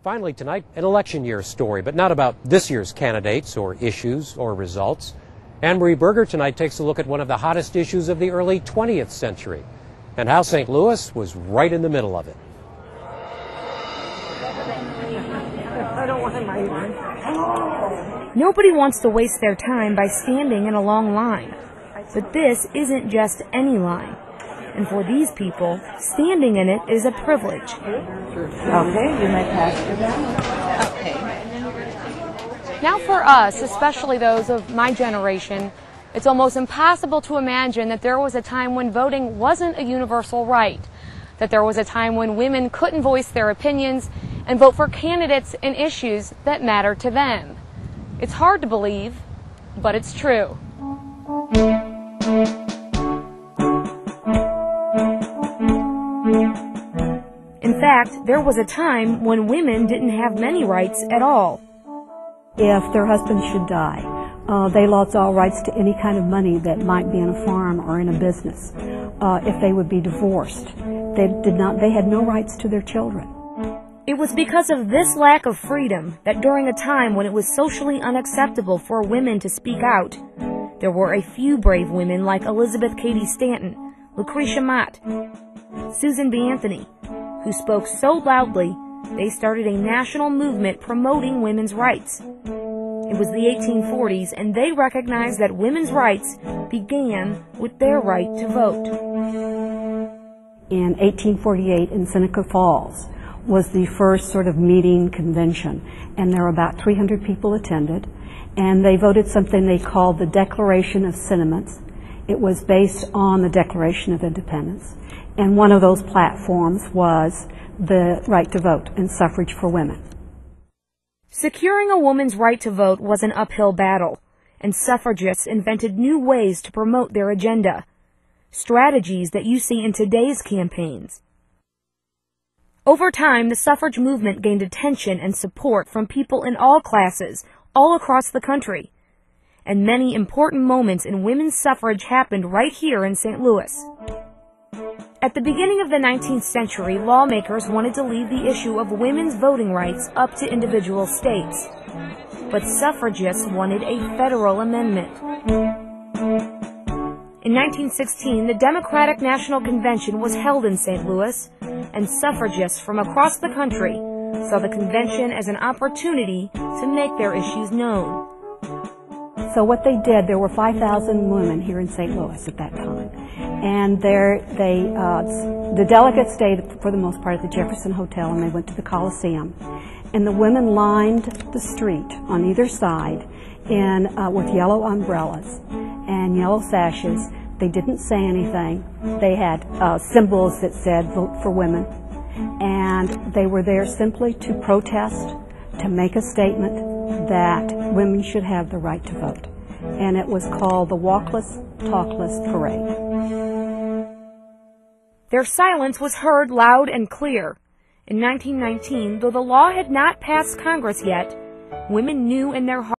Finally tonight, an election year story, but not about this year's candidates or issues or results. Anne-Marie Berger tonight takes a look at one of the hottest issues of the early 20th century and how St. Louis was right in the middle of it. Nobody wants to waste their time by standing in a long line. But this isn't just any line. And for these people, standing in it is a privilege. Okay, you may pass your ballot. Okay. Now for us, especially those of my generation, it's almost impossible to imagine that there was a time when voting wasn't a universal right, that there was a time when women couldn't voice their opinions and vote for candidates and issues that matter to them. It's hard to believe, but it's true. In fact, there was a time when women didn't have many rights at all. If their husband should die, they lost all rights to any kind of money that might be on a farm or in a business. If they would be divorced, they had no rights to their children. It was because of this lack of freedom that during a time when it was socially unacceptable for women to speak out, there were a few brave women like Elizabeth Cady Stanton, Lucretia Mott, Susan B. Anthony, who spoke so loudly they started a national movement promoting women's rights. It was the 1840s, and they recognized that women's rights began with their right to vote. In 1848 in Seneca Falls was the first sort of meeting convention, and there were about 300 people attended, and they voted something they called the Declaration of Sentiments. It was based on the Declaration of Independence, and one of those platforms was the right to vote and suffrage for women. Securing a woman's right to vote was an uphill battle, and suffragists invented new ways to promote their agenda, strategies that you see in today's campaigns. Over time, the suffrage movement gained attention and support from people in all classes, all across the country. And many important moments in women's suffrage happened right here in St. Louis. At the beginning of the 19th century, lawmakers wanted to leave the issue of women's voting rights up to individual states. But suffragists wanted a federal amendment. In 1916, the Democratic National Convention was held in St. Louis, and suffragists from across the country saw the convention as an opportunity to make their issues known. So what they did, there were 5,000 women here in St. Louis at that time, and the delegates stayed for the most part at the Jefferson Hotel, and they went to the Coliseum, and the women lined the street on either side with yellow umbrellas and yellow sashes. They didn't say anything. They had symbols that said "Vote for Women," and they were there simply to protest, to make a statement that women should have the right to vote. And it was called the Walkless, Talkless Parade. Their silence was heard loud and clear. In 1919, though the law had not passed Congress yet, women knew in their hearts